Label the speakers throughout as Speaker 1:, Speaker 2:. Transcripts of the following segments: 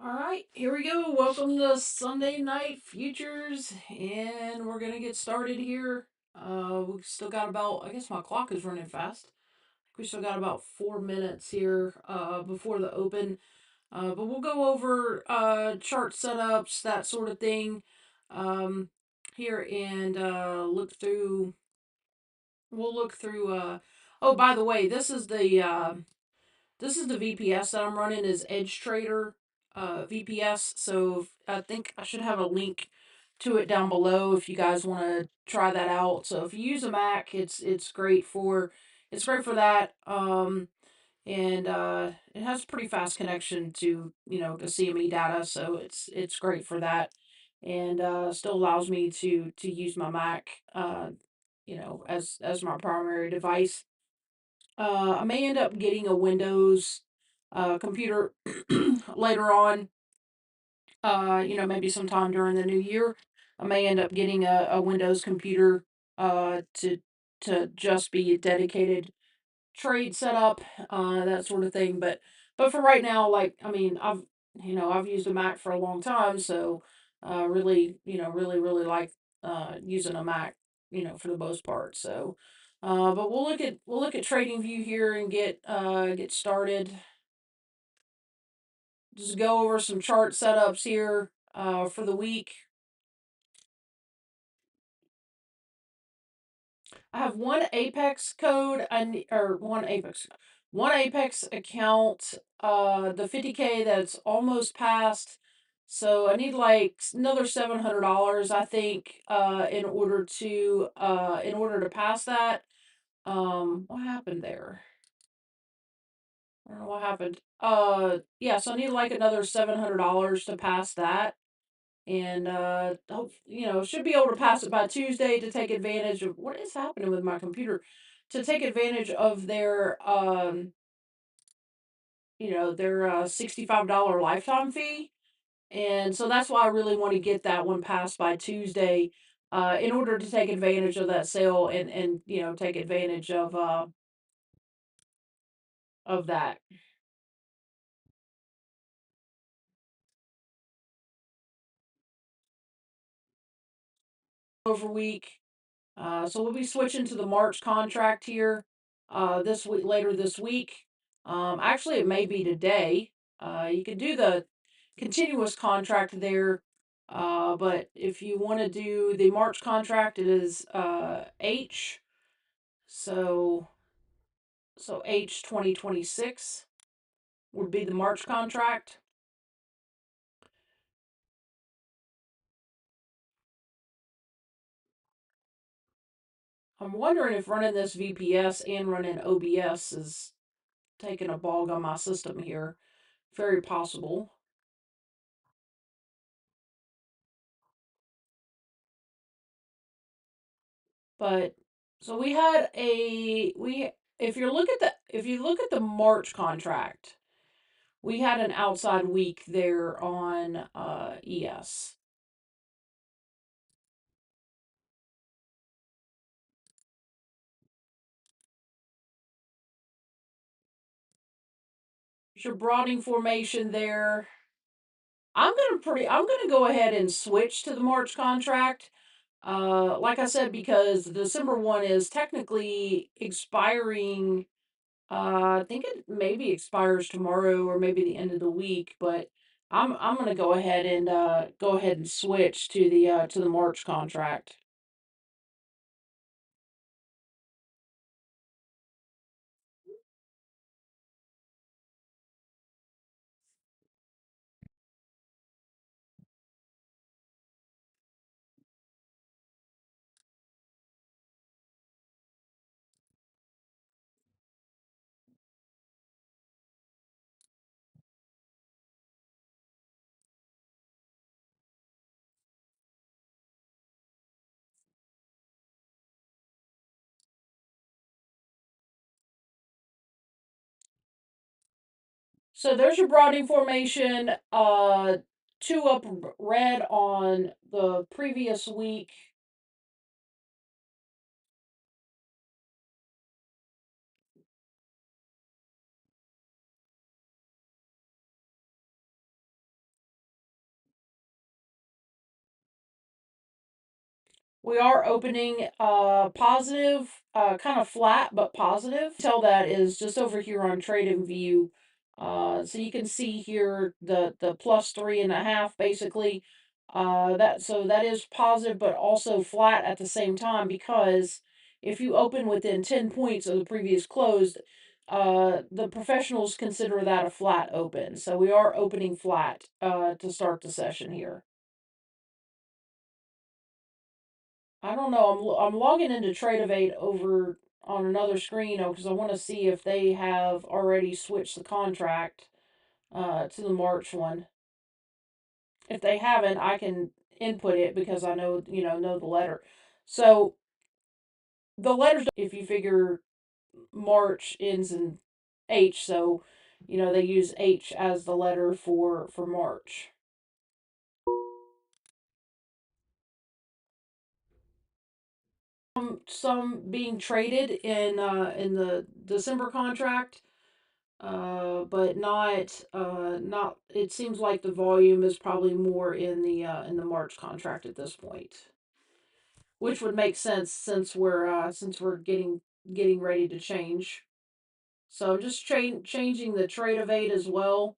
Speaker 1: All right, here we go. Welcome to Sunday Night Futures, and we're gonna get started here. We still got about, I guess my clock is running fast. We still got about 4 minutes here before the open, but we'll go over chart setups, that sort of thing, um, here, and look through. We'll look through. Oh, by the way, this is the VPS that I'm running is Edge Trader VPS. So I think I should have a link to it down below if you guys want to try that out. So if you use a Mac, it's great for that. And it has pretty fast connection to the CME data, so it's great for that. And still allows me to use my Mac, as my primary device. I may end up getting a Windows computer later on. Maybe sometime during the new year. I may end up getting a Windows computer to just be a dedicated trade setup, that sort of thing. But for right now, like I mean, I've used a Mac for a long time, so really, really like using a Mac, for the most part. So, but we'll look at Trading View here and get started. Just go over some chart setups here for the week. I have one Apex code or one Apex account. The 50K that's almost passed. So I need like another $700, I think, in order to pass that. What happened there? I don't know what happened. Yeah, so I need like another $700 to pass that. And hope should be able to pass it by Tuesday to take advantage of what is happening with my computer, to take advantage of their $65 lifetime fee. And so that's why I really want to get that one passed by Tuesday, in order to take advantage of that sale and take advantage of that over week. So we'll be switching to the March contract here this week, later this week. Actually, it may be today. You can do the continuous contract there, but if you want to do the March contract, it is H. So H 2026 would be the March contract. I'm wondering if running this VPS and running OBS is taking a bog on my system here. Very possible. But so we had a we if you look at the March contract, we had an outside week there on ES. Your broadening formation there. I'm gonna go ahead and switch to the March contract. Like I said, because the December one is technically expiring. I think it maybe expires tomorrow or maybe the end of the week, but I'm gonna go ahead and switch to the March contract. So there's your broadening formation. Two up red on the previous week. We are opening positive, kind of flat but positive. Tell that is just over here on Trading View. So you can see here the plus 3.5 basically. That is positive but also flat at the same time, because if you open within 10 points of the previous close, the professionals consider that a flat open. So we are opening flat to start the session here. I don't know. I'm logging into Tradeovate over on another screen because I want to see if they have already switched the contract to the March one. If they haven't, I can input it because I know the letter. So the letters, if you figure March ends in H, so they use H as the letter for March. Some being traded in the December contract, but not. It seems like the volume is probably more in the March contract at this point, which would make sense since we're getting ready to change. So I'm just changing the trade of eight as well.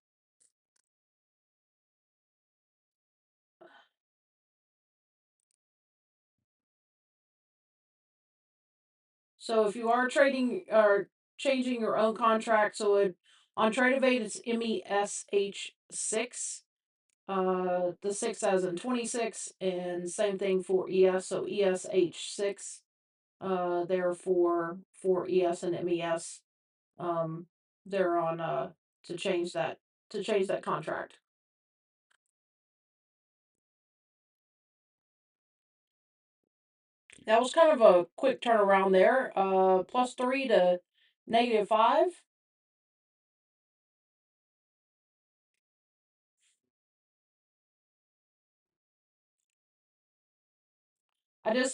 Speaker 1: So if you are trading or changing your own contract, so on trade of eight it's MESH6. The 6 as in 26, and same thing for ES, so ESH6. There for ES and MES. Um, they're on to change that contract. That was kind of a quick turnaround there. +3 to -5.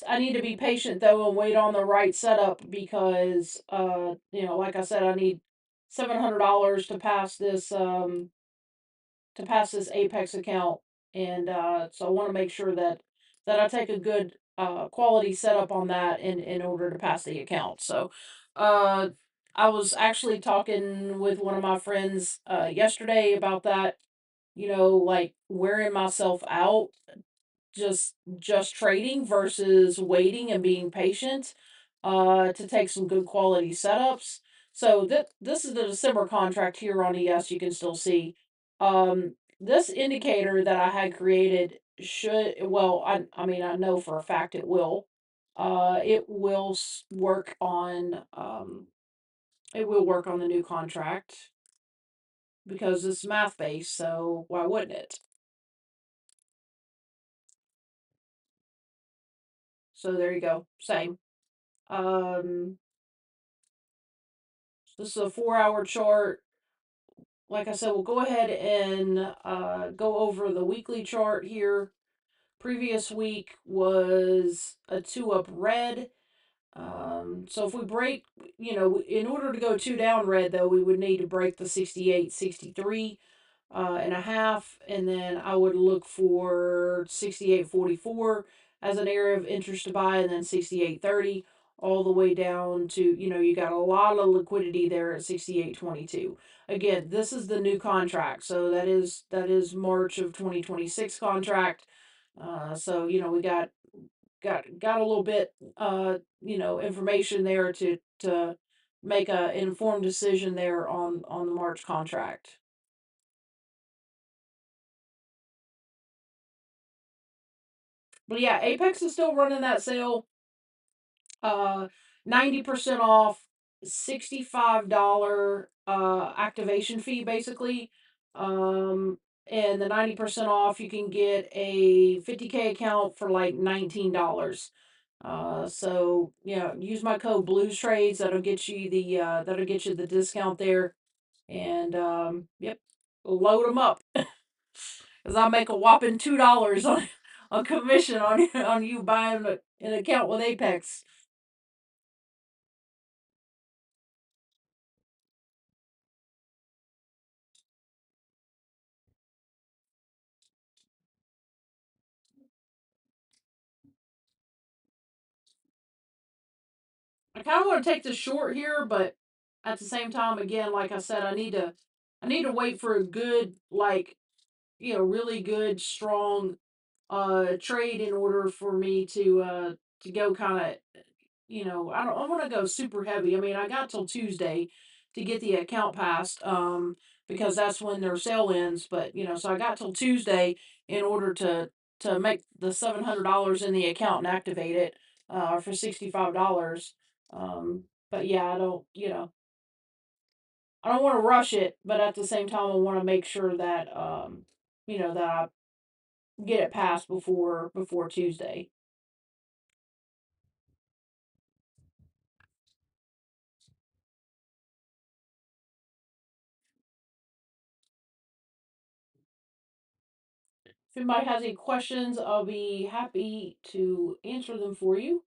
Speaker 1: I need to be patient though and wait on the right setup because like I said, I need $700 to pass this Apex account, and so I want to make sure that I take a good quality setup on that in order to pass the account. So, uh, I was actually talking with one of my friends yesterday about that. Like wearing myself out just trading versus waiting and being patient to take some good quality setups. So this is the December contract here on ES. You can still see this indicator that I had created should, well, I mean I know for a fact it will. It will work on the new contract because it's math based. So why wouldn't it? So there you go. Same. Um, This is a 4 hour chart. Like I said, we'll go ahead and go over the weekly chart here. Previous week was a two up red. So if we break, in order to go two down red, though, we would need to break the 68, 63 and a half. And then I would look for 68.44 as an area of interest to buy, and then 68.30 all the way down to, you got a lot of liquidity there at 68.22. Again, this is the new contract. So that is March of 2026 contract. So, we got a little bit information there to make a informed decision there on the March contract. But yeah, Apex is still running that sale. 90% off, $65 activation fee basically. Um and the 90% off, you can get a 50K account for like $19. So yeah, use my code Blues Trades. That'll get you the discount there. And yep, load them up. Cause I make a whopping $2 on commission on you buying an account with Apex. I kind of want to take this short here, but at the same time, again, like I said, I need to wait for a good, like, really good, strong trade in order for me to go kind of, I don't I want to go super heavy. I mean, I got till Tuesday to get the account passed because that's when their sale ends, but so I got till Tuesday in order to make the $700 in the account and activate it for $65. But yeah, I don't want to rush it, but at the same time I want to make sure that that I get it passed before Tuesday. If anybody has any questions, I'll be happy to answer them for you.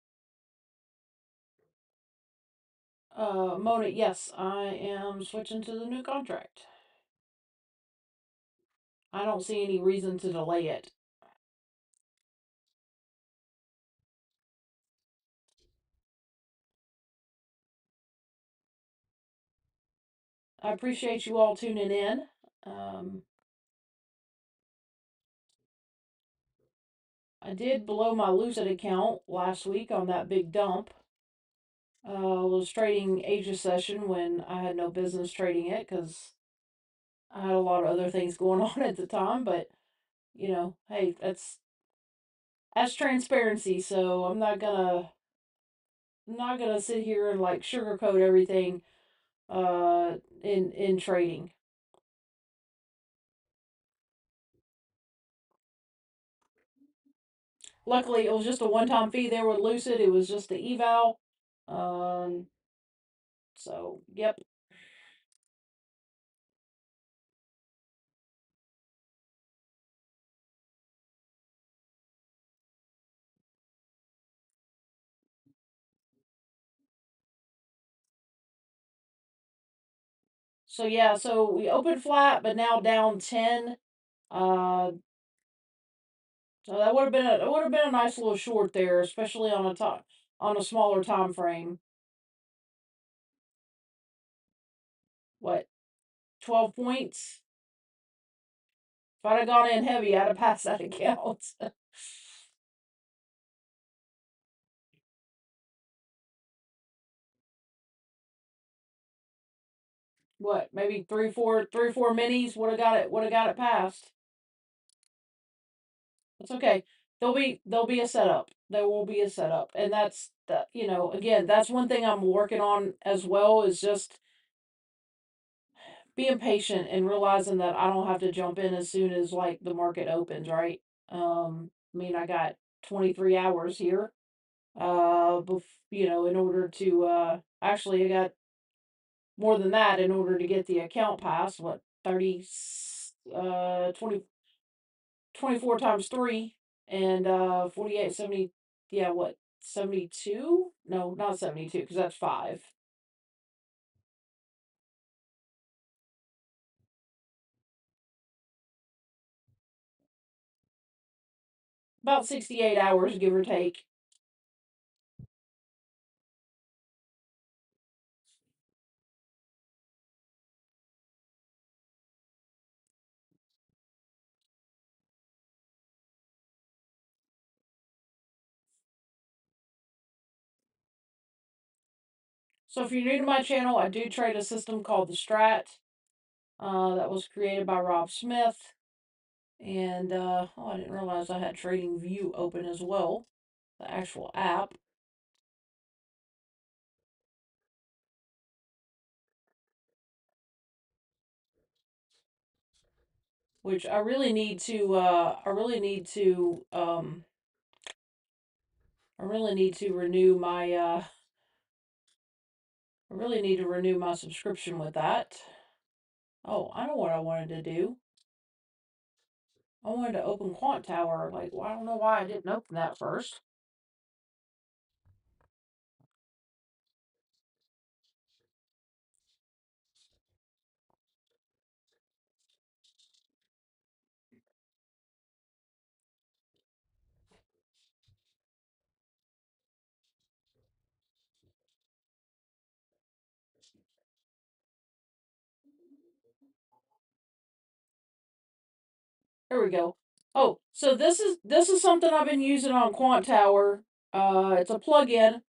Speaker 1: Mona, yes, I am switching to the new contract. I don't see any reason to delay it. I appreciate you all tuning in. Um, I did blow my Lucid account last week on that big dump. I was trading Asia session when I had no business trading it because I had a lot of other things going on at the time. But hey, that's transparency. So I'm not gonna sit here and like sugarcoat everything in trading. Luckily, it was just a one-time fee there with Lucid. It was just the eval. Um, so yep. So yeah, so we opened flat, but now down 10. Uh, so that would have been a nice little short there, especially on a smaller time frame. What, 12 points? If I'd have gone in heavy, I'd have passed that account. What, maybe three, four minis would have got it passed. It's okay. There'll be a setup. There will be a setup, and that's that. Again, that's one thing I'm working on as well is just being patient and realizing that I don't have to jump in as soon as like the market opens, right? I mean, I got 23 hours here. In order to actually I got more than that in order to get the account passed. What 30 20 24 times 3 and 48 70. Yeah, what, 72? No, not 72 because that's 5. About 68 hours, give or take. So if you're new to my channel, I do trade a system called the Strat. That was created by Rob Smith. And oh, I didn't realize I had Trading View open as well, the actual app, which I really need to renew my I really need to renew my subscription with that. Oh, I know what I wanted to do. I wanted to open Quant Tower. Like, well, I don't know why I didn't open that first. There we go. Oh, so this is something I've been using on Quant Tower. It's a plug-in,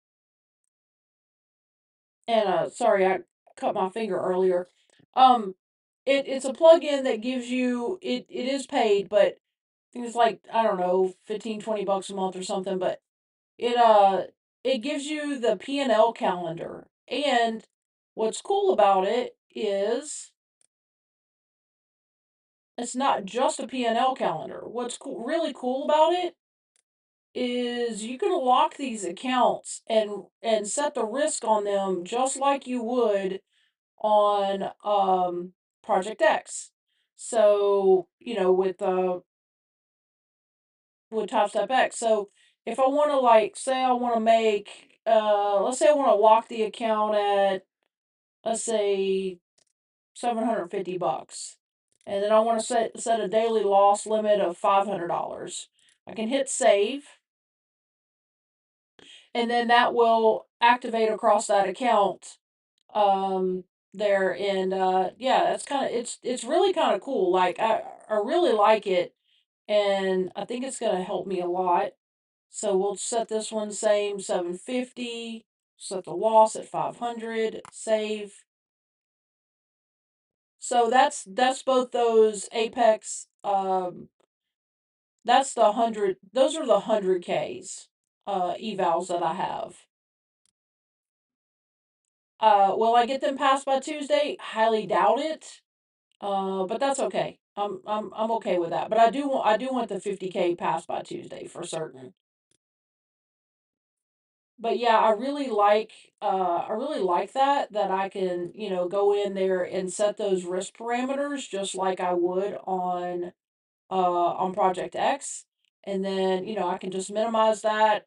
Speaker 1: and sorry, I cut my finger earlier. Um, it's a plug-in that gives you it is paid, but I think it's like, I don't know, 15-20 bucks a month or something, but it it gives you the P&L calendar. And what's cool about it is it's not just a P&L calendar. What's really cool about it is you can lock these accounts and set the risk on them just like you would on Project X. So, with Top Step X. So if I want to, like, say I want to make let's say I want to lock the account at, let's say, 750 bucks. And then I want to set a daily loss limit of $500. I can hit save, and then that will activate across that account um there. And yeah, that's kind of, it's really kind of cool. Like, I really like it, and I think it's going to help me a lot. So we'll set this one same 750, set the loss at 500, save. So that's both those Apex, that's the 100, those are the 100Ks evals that I have. Will I get them passed by Tuesday? Highly doubt it. But that's okay. I'm okay with that. But I do want the 50K passed by Tuesday for certain. But yeah, I really like that I can, go in there and set those risk parameters just like I would on Project X. And then, I can just minimize that.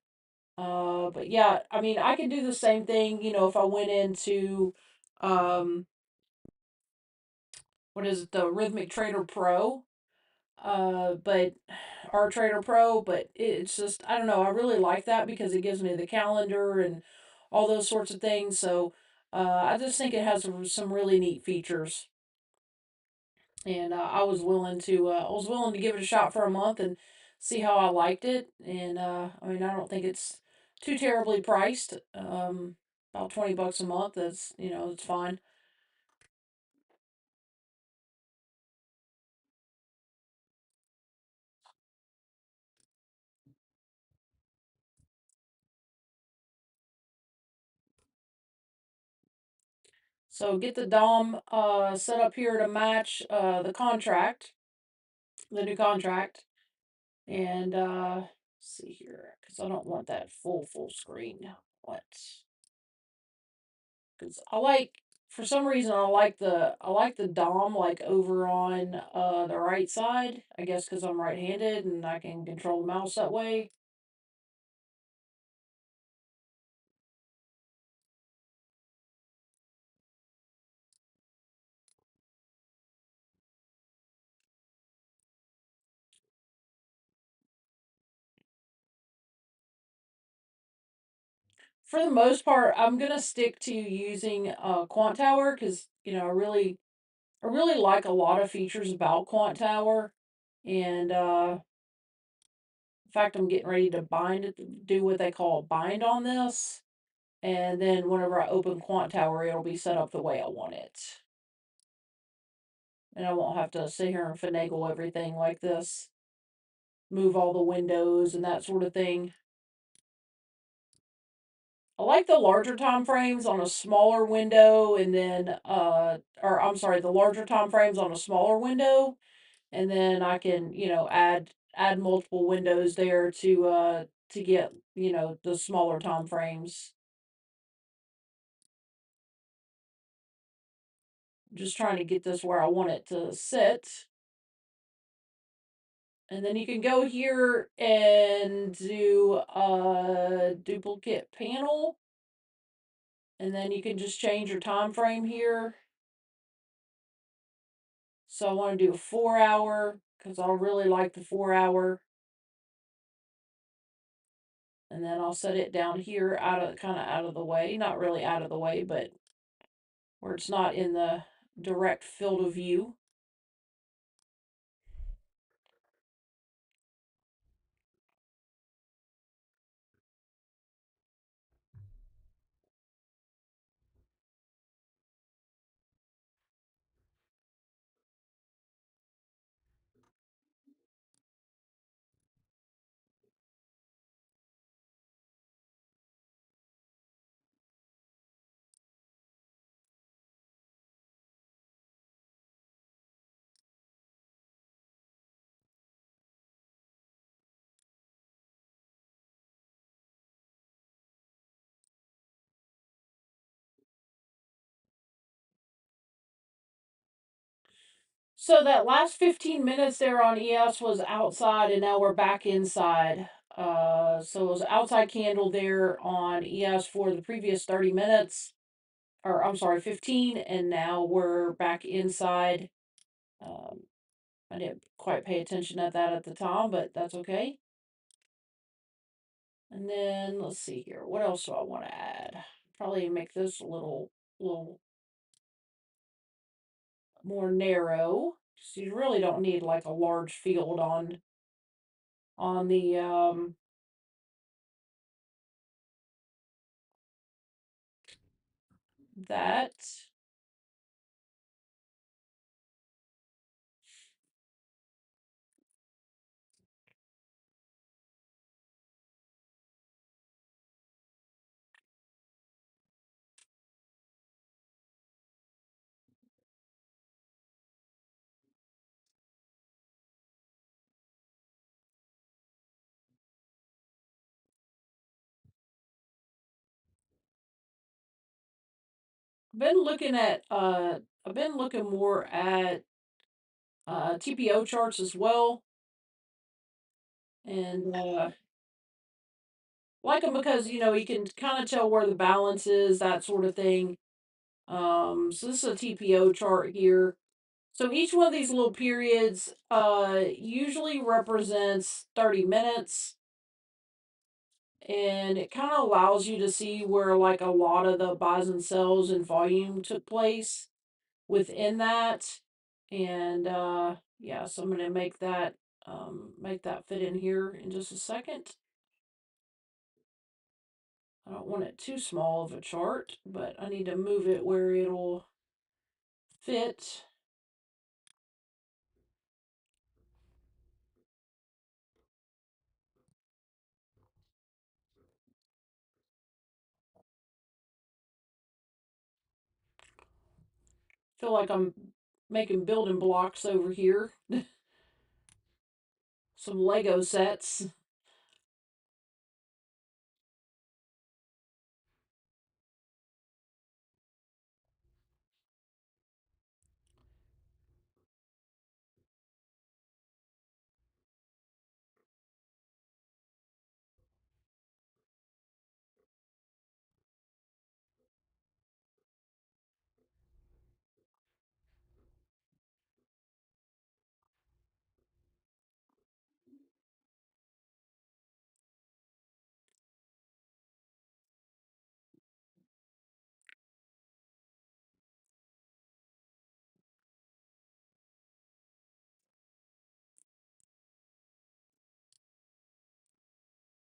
Speaker 1: But yeah, I mean, I can do the same thing, if I went into um what is it, the Rhythmic Trader Pro, but our Trader Pro, but it's just, I don't know, I really like that because it gives me the calendar and all those sorts of things. So I just think it has some really neat features, and I was willing to give it a shot for a month and see how I liked it. And I mean, I don't think it's too terribly priced. About 20 bucks a month. That's, it's fine. So get the DOM set up here to match the new contract. And let's see here, because I don't want that full screen. What? Because for some reason, I like the DOM, like, over on the right side. I guess because I'm right-handed and I can control the mouse that way. For the most part, I'm gonna stick to using Quant Tower because, I really like a lot of features about Quant Tower. And in fact, I'm getting ready to do what they call bind on this. And then whenever I open Quant Tower, it'll be set up the way I want it. And I won't have to sit here and finagle everything like this, move all the windows and that sort of thing. I like the larger time frames on a smaller window, and then or I'm sorry, the larger time frames on a smaller window, and then I can, add multiple windows there to get, the smaller time frames. Just trying to get this where I want it to sit. And then you can go here and do a duplicate panel, and then you can just change your time frame here. So I want to do a 4 hour because I really like the 4 hour. And then I'll set it down here, out of the way. Not really out of the way, but where it's not in the direct field of view. So that last 15 minutes there on ES was outside, and now we're back inside. So it was outside candle there on ES for the previous 30 minutes, or I'm sorry, 15, and now we're back inside. Um, I didn't quite pay attention at that at the time, but that's okay. And then let's see here. What else do I want to add? Probably make this a little more narrow. So you really don't need like a large field on the that. Been looking at I've been looking more at TPO charts as well, and like them because you can kind of tell where the balance is, that sort of thing. So this is a TPO chart here. So each one of these little periods usually represents 30 minutes, and it kind of allows you to see where like a lot of the buys and sells and volume took place within that. And yeah, so I'm gonna make that fit in here in just a second. I don't want it too small of a chart, but I need to move it where it'll fit. Feel like I'm making building blocks over here. Some Lego sets.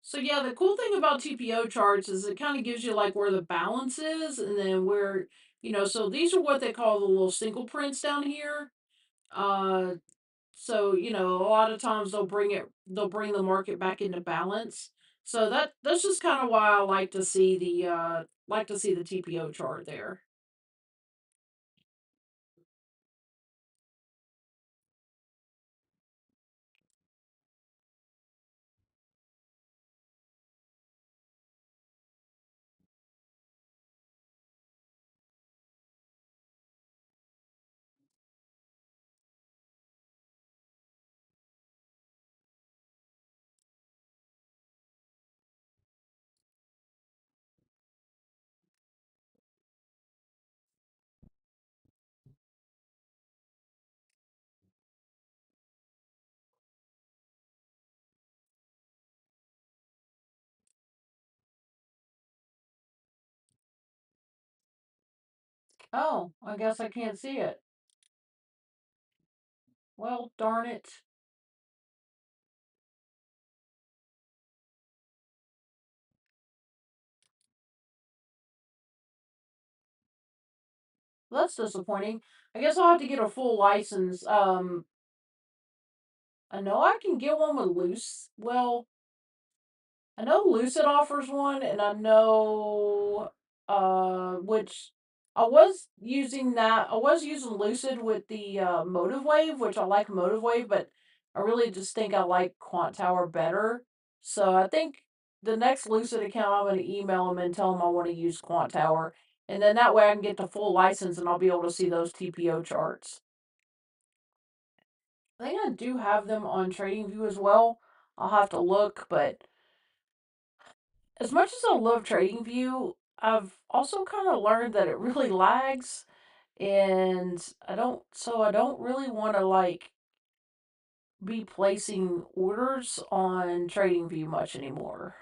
Speaker 1: So yeah, the cool thing about TPO charts is it kind of gives you like where the balance is, and then where So these are what they call the little single prints down here. Uh, so a lot of times they'll bring the market back into balance. So that's just kind of why I like to see the TPO chart there. Oh, I guess I can't see it. Well, darn it. That's disappointing. I guess I'll have to get a full license. I know I can get one with loose. Well, I know Lucid offers one, and I know which I was using Lucid with the Motive Wave, which I like Motive Wave, but I really just think I like Quant Tower better. So I think the next Lucid account I'm going to email them and tell them I want to use Quant Tower, and then that way I can get the full license and I'll be able to see those TPO charts. I think I do have them on TradingView as well. I'll have to look, but as much as I love TradingView, I've also kind of learned that it really lags, and I don't really want to like be placing orders on TradingView much anymore.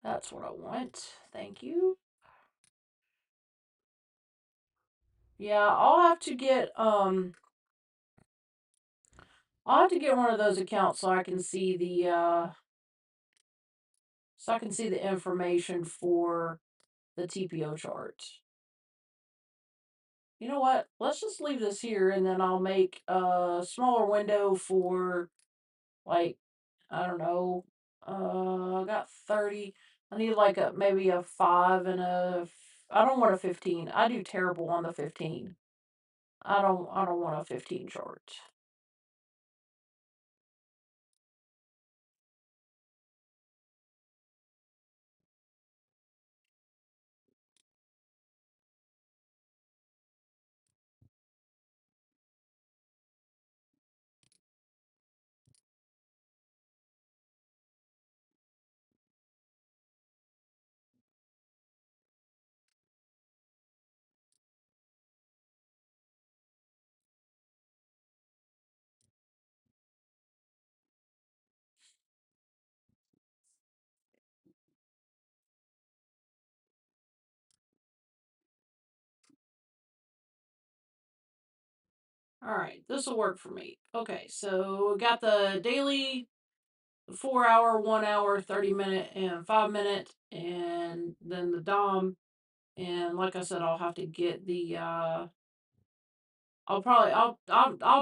Speaker 1: That's what I want. Thank you. Yeah, I'll have to get one of those accounts so I can see the information for the TPO chart. You know what? Let's just leave this here and then I'll make a smaller window for like I don't know. I got 30. I need like a maybe a 5 and I don't want a 15. I do terrible on the 15. I don't want a 15 chart. All right, this will work for me. Okay, so we got the daily 4 hour, 1 hour, 30 minute, and 5 minute, and then the Dom. And like I said, I'll have to get the. I'll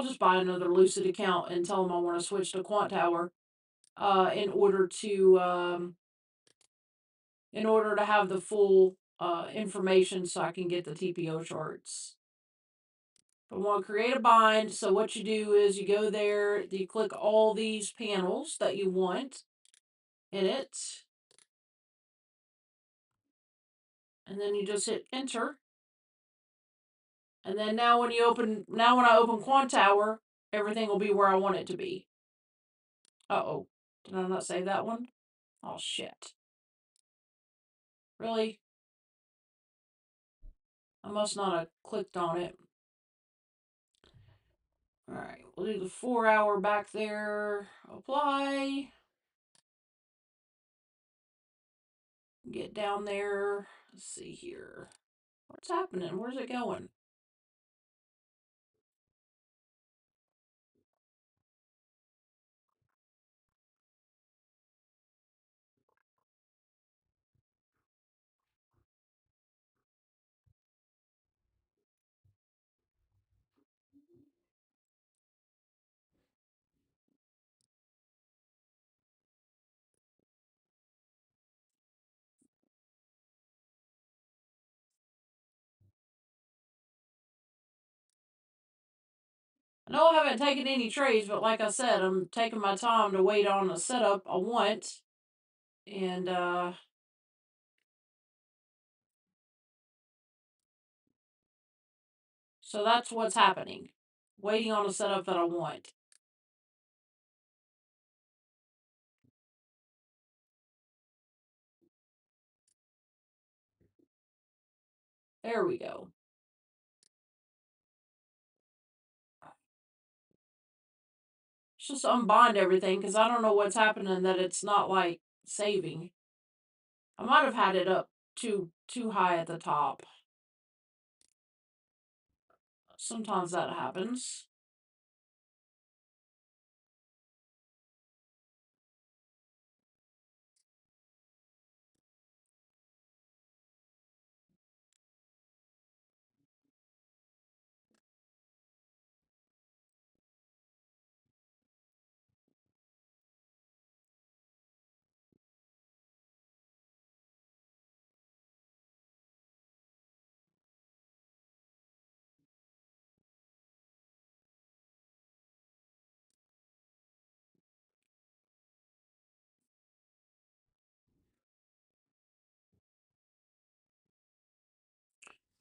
Speaker 1: just buy another Lucid account and tell them I want to switch to Quant Tower. In order to have the full information so I can get the TPO charts. I want to create a bind. So what you do is you go there, you click all these panels that you want in it, and then you just hit enter. And then now when I open Quant Tower, everything will be where I want it to be. Uh-oh. Did I not save that one? Oh shit. Really? I must not have clicked on it. Alright, we'll do the 4 hour back there. Apply. Get down there. Let's see here. What's happening? Where's it going? I know I haven't taken any trades, but like I said, I'm taking my time to wait on the setup I want. And so that's what's happening. Waiting on a setup that I want. There we go. Just unbind everything because I don't know what's happening that it's not like saving. I might have had it up too high at the top. Sometimes that happens.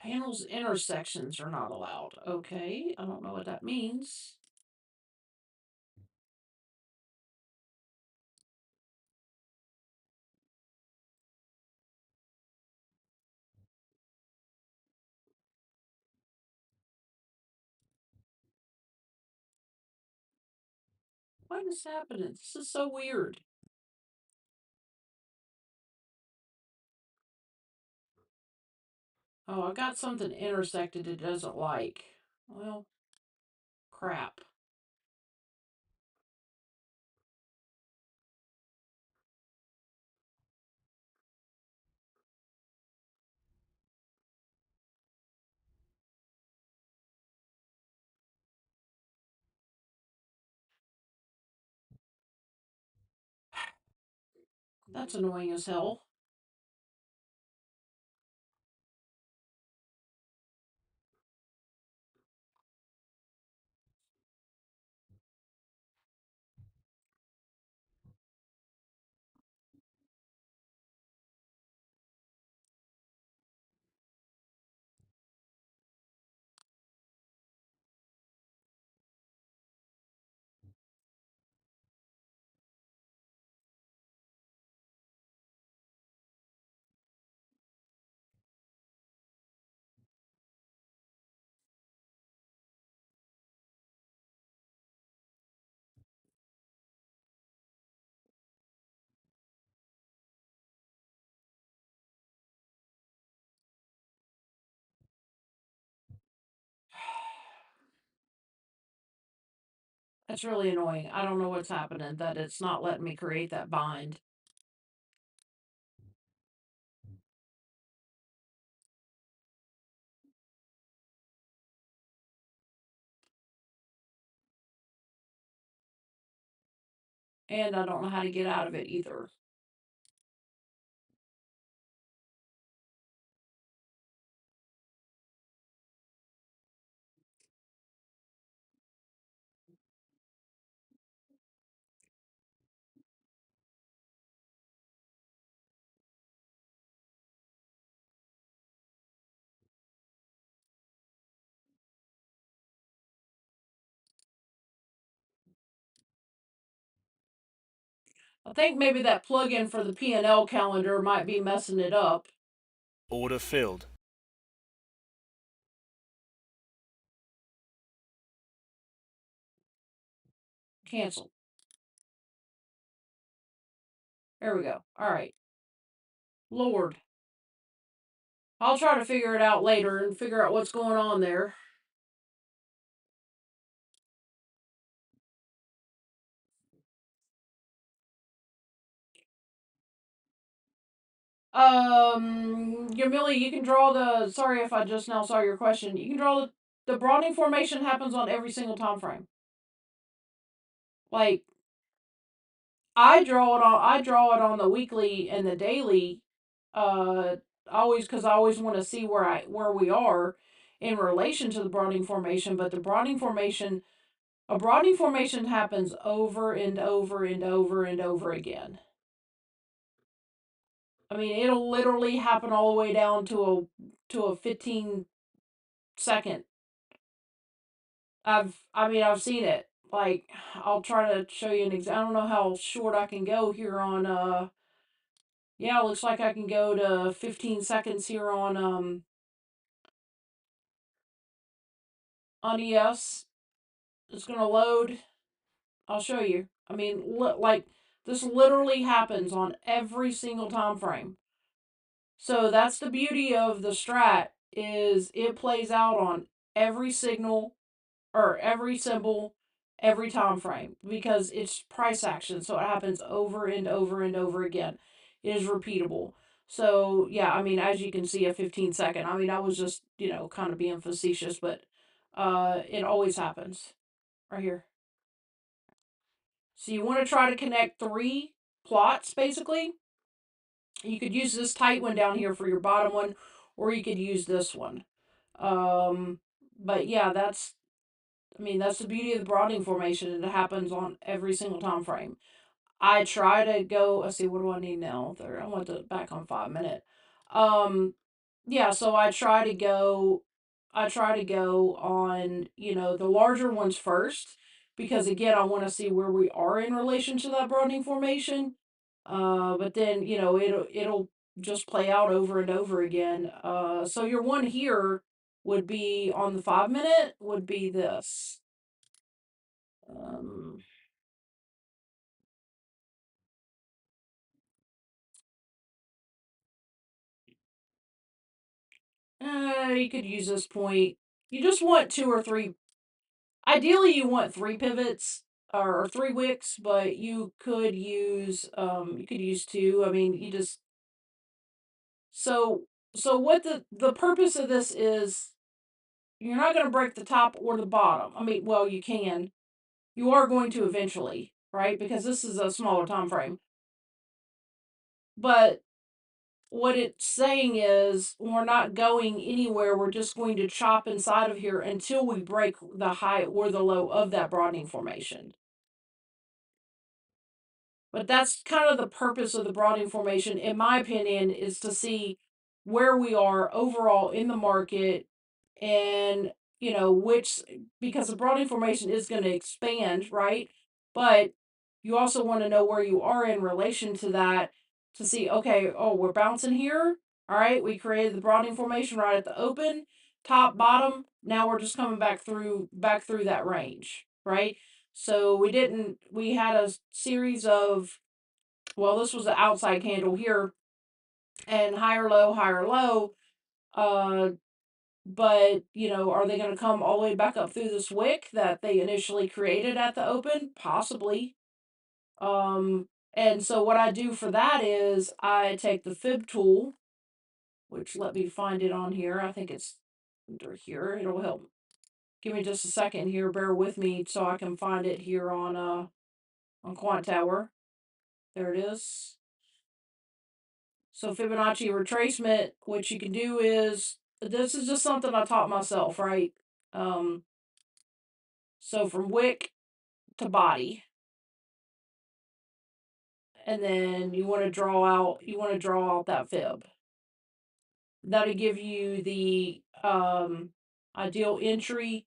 Speaker 1: Panels intersections are not allowed. Okay, I don't know what that means. What is happening? This is so weird. Oh, I got something intersected it doesn't like. Well, crap. That's annoying as hell. That's really annoying. I don't know what's happening, that it's not letting me create that bind. And I don't know how to get out of it either. I think maybe that plugin for the P&L calendar might be messing it up.
Speaker 2: Order filled.
Speaker 1: Cancel. There we go. All right. Lord. I'll try to figure it out later and figure out what's going on there. Yamili, you can draw the. Sorry if I just now saw your question. You can draw the broadening formation happens on every single time frame. Like I draw it on the weekly and the daily. Uh, always because I always want to see where we are in relation to the broadening formation. But the broadening formation, a broadening formation happens over and over and over and over again. I mean, it'll literally happen all the way down to a 15-second. I've seen it. Like, I'll try to show you an example. I don't know how short I can go here on yeah, it looks like I can go to 15 seconds here on ES. It's going to load. I'll show you. I mean, like this literally happens on every single time frame. So that's the beauty of the strat is it plays out on every signal or every symbol, every time frame because it's price action. So it happens over and over and over again. It is repeatable. So yeah, I mean, as you can see, a 15-second. I mean, I was just kind of being facetious, but it always happens right here. So you want to try to connect three plots basically. You could use this tight one down here for your bottom one, or you could use this one. Um, but yeah, that's the beauty of the broadening formation. It happens on every single time frame. I try to go. Let's see, what do I need now? There, I want to back on 5 minute. Um, Yeah, so I try to go on, the larger ones first because again, I want to see where we are in relation to that broadening formation. But then, it'll just play out over and over again. So your one here would be on the 5 minute would be this. Um, you could use this point. You just want two or three. Ideally, you want three pivots or three wicks, but you could use two. I mean, you just so so what the purpose of this is. You're not going to break the top or the bottom. I mean, well, you can. You are going to eventually, right? Because this is a smaller time frame. But what it's saying is we're not going anywhere. We're just going to chop inside of here until we break the high or the low of that broadening formation. But that's kind of the purpose of the broadening formation, in my opinion, is to see where we are overall in the market and, which, because the broadening formation is going to expand, right? But you also want to know where you are in relation to that to see, okay, oh, we're bouncing here. All right, we created the broadening formation right at the open, top, bottom. Now we're just coming back through that range, right? So we had a series of, well, this was the outside candle here, and higher low. Uh, but, are they going to come all the way back up through this wick that they initially created at the open? Possibly. And so what I do for that is I take the fib tool, which let me find it on here. I think it's under here. It'll help. Give me just a second here. Bear with me so I can find it here on Quant Tower. There it is. So Fibonacci retracement, what you can do is, this is just something I taught myself, right? Um, so from wick to body, and then you want to draw out that fib. That'll give you the ideal entry,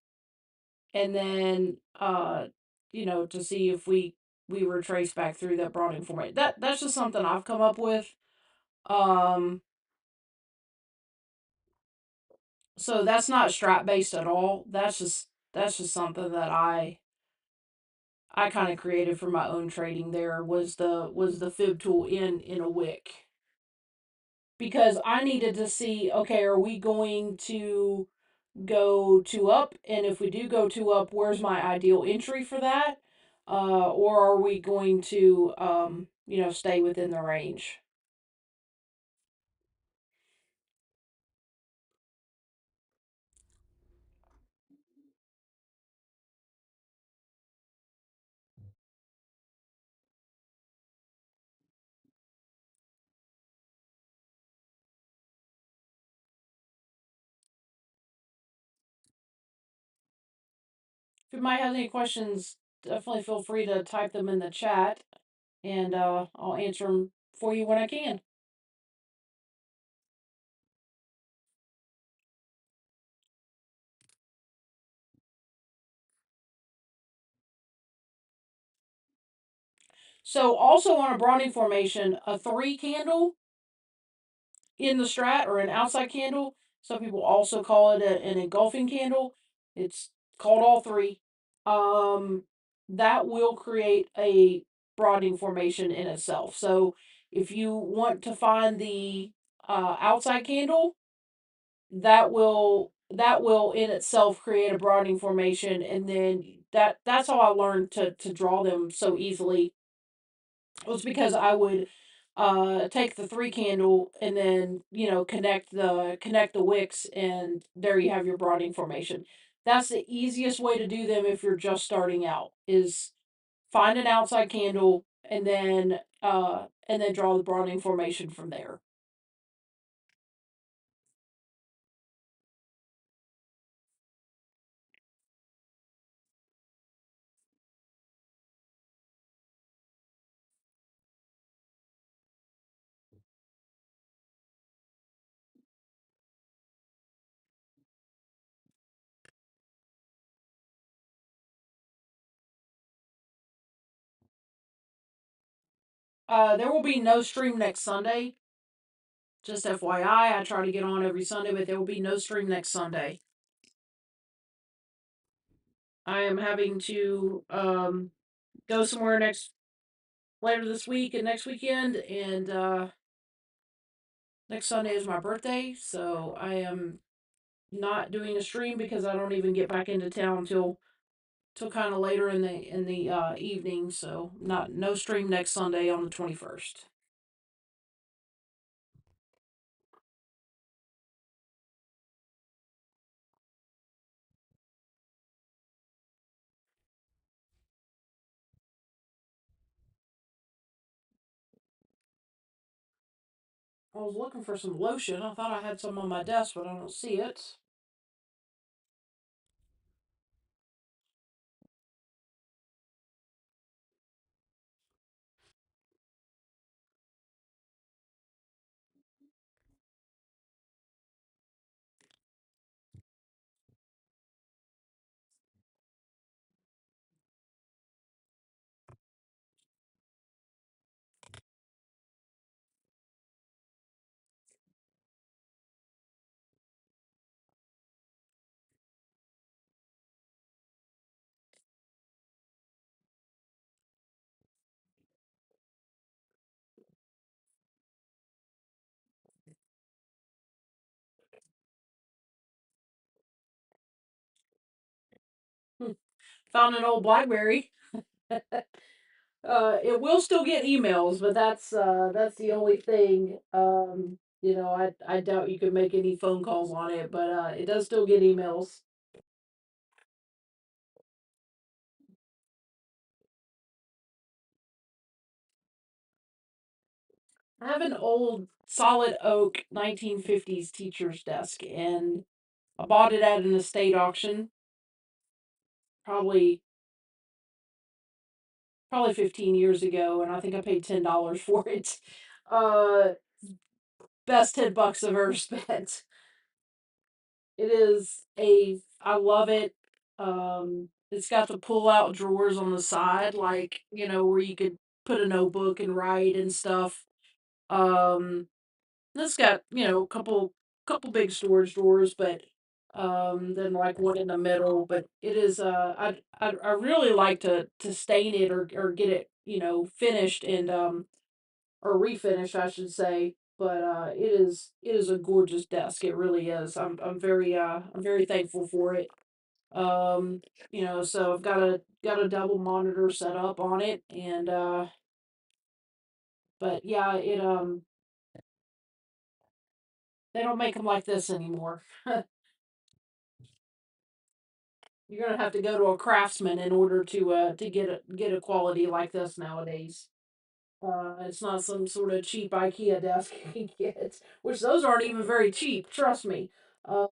Speaker 1: and then to see if we retrace back through that broadening formation. That's just something I've come up with. Um, so that's not strat based at all. That's just something that I kind of created for my own trading. There was the fib tool in a wick because I needed to see, okay, are we going to go two up, and if we do go two up, where's my ideal entry for that, or are we going to stay within the range. If you might have any questions, definitely feel free to type them in the chat, and I'll answer them for you when I can. So also on a broadening formation, a three candle in the strat, or an outside candle. Some people also call it an engulfing candle. It's called all three. Um, that will create a broadening formation in itself. So if you want to find the outside candle, that will in itself create a broadening formation, and then that's how I learned to draw them so easily, was because I would take the three candle and then connect the wicks, and there you have your broadening formation. That's the easiest way to do them if you're just starting out, is find an outside candle and then draw the broadening formation from there. There will be no stream next Sunday. Just FYI, I try to get on every Sunday, but there will be no stream next Sunday. I am having to go somewhere later this week and next weekend, and next Sunday is my birthday, so I am not doing a stream because I don't even get back into town till kind of later in the evening. So not no stream next Sunday on the 21st. I was looking for some lotion. I thought I had some on my desk, but I don't see it. Found an old BlackBerry. It will still get emails, but that's the only thing. I doubt you can make any phone calls on it, but it does still get emails. I have an old solid oak 1950s teacher's desk, and I bought it at an estate auction probably 15 years ago, and I think I paid $10 for it. Uh, Best $10 I've ever spent. It is I love it. It's got the pull out drawers on the side, like, where you could put a notebook and write and stuff. Um, it's got, couple big storage drawers, but then like one in the middle. But it is I really like to stain it or get it, finished and or refinished, I should say. But it is a gorgeous desk. It really is. I'm very thankful for it. Um, so I've got a double monitor set up on it, and but yeah, it they don't make them like this anymore. You're gonna have to go to a craftsman in order to get a quality like this nowadays. It's not some sort of cheap IKEA desk you can get, which those aren't even very cheap. Trust me. Um,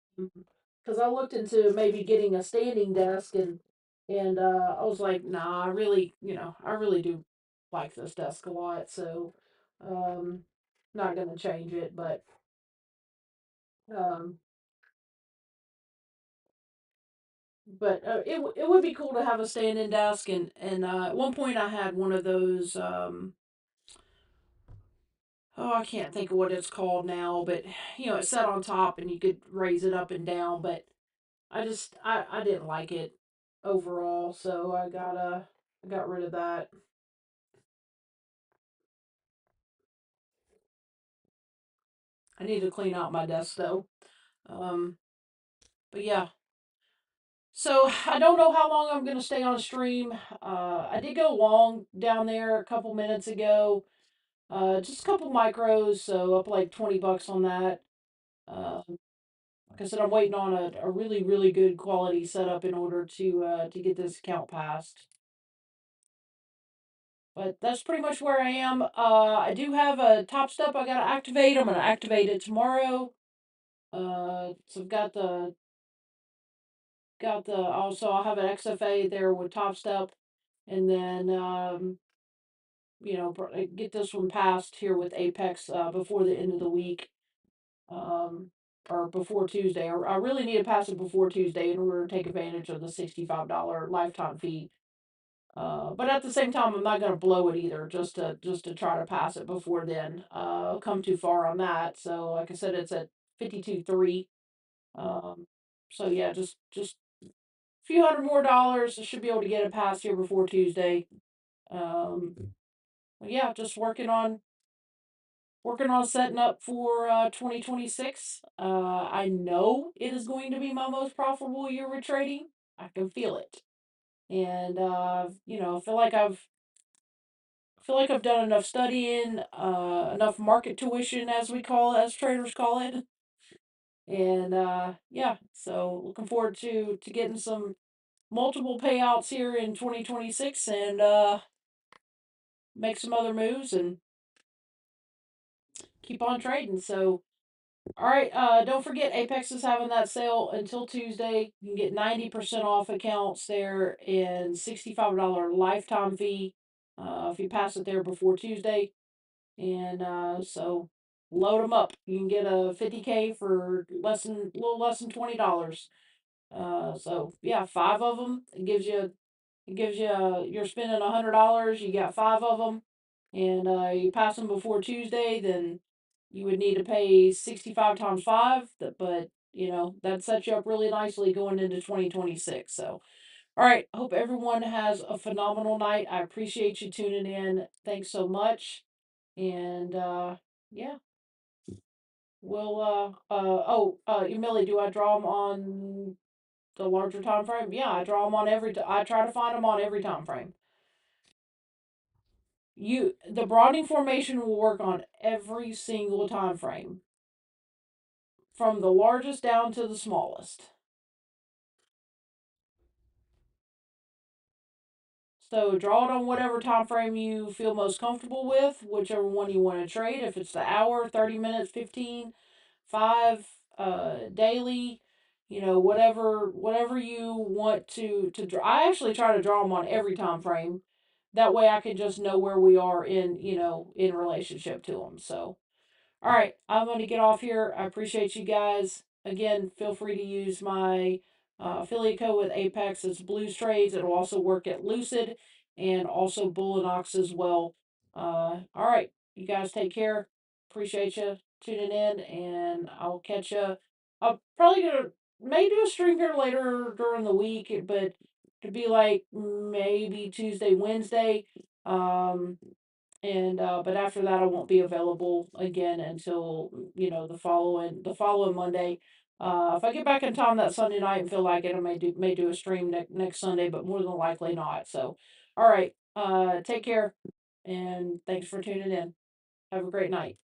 Speaker 1: because I looked into maybe getting a standing desk and I was like, nah, I really do like this desk a lot, so um, not gonna change it, um, but it would be cool to have a standing desk and at one point I had one of those oh, I can't think of what it's called now, but it's set on top and you could raise it up and down, but I didn't like it overall, so I got rid of that. I need to clean out my desk though. Um, but yeah. So I don't know how long I'm gonna stay on stream. I did go long down there a couple minutes ago. Just a couple micros, so up like $20 on that. Like I said, I'm waiting on a really, really good quality setup in order to get this account passed. But that's pretty much where I am. I do have a top step I gotta activate. I'm gonna activate it tomorrow. So I've got the also I'll have an XFA there with top step, and then get this one passed here with Apex before the end of the week. Um, or before Tuesday. I really need to pass it before Tuesday in order to take advantage of the $65 lifetime fee. But at the same time, I'm not gonna blow it either, just to try to pass it before then. Come too far on that. So like I said, it's at 52.3. Um, so yeah, just a few hundred more dollars. I should be able to get it passed here before Tuesday. Um, yeah, just working on setting up for 2026. I know it is going to be my most profitable year with trading. I can feel it, and I feel like I've done enough studying, enough market tuition, as we call it, as traders call it, and yeah. So looking forward to getting some multiple payouts here in 2026, and make some other moves and keep on trading. So all right, don't forget Apex is having that sale until Tuesday. You can get 90% off accounts there and $65 lifetime fee if you pass it there before Tuesday. And so load them up. You can get a 50K for a little less than $20. So yeah, five of them. You're spending $100. You got five of them, and you pass them before Tuesday, then you would need to pay 65 times five. But that sets you up really nicely going into 2026. So all right, hope everyone has a phenomenal night. I appreciate you tuning in. Thanks so much, and yeah, we'll Millie, do I draw them on the larger time frame? Yeah, I draw them on I try to find them on every time frame. The broadening formation will work on every single time frame, from the largest down to the smallest. So draw it on whatever time frame you feel most comfortable with, whichever one you want to trade. If it's the hour, 30 minutes, 15, 5, daily, whatever you want to draw. I actually try to draw them on every time frame. That way I can just know where we are in relationship to them. So all right, I'm going to get off here. I appreciate you guys. Again, feel free to use my affiliate code with Apex. It's Blues Trades. It'll also work at Lucid and also Bull and Ox as well. All right, you guys take care. Appreciate you tuning in, and I'll catch you. I'm probably gonna may do a stream here later during the week, but to be like maybe Tuesday, Wednesday. Um, and but after that I won't be available again until the following Monday. If I get back in time that Sunday night and feel like it, I may do a stream next Sunday, but more than likely not. So, all right, take care, and thanks for tuning in. Have a great night.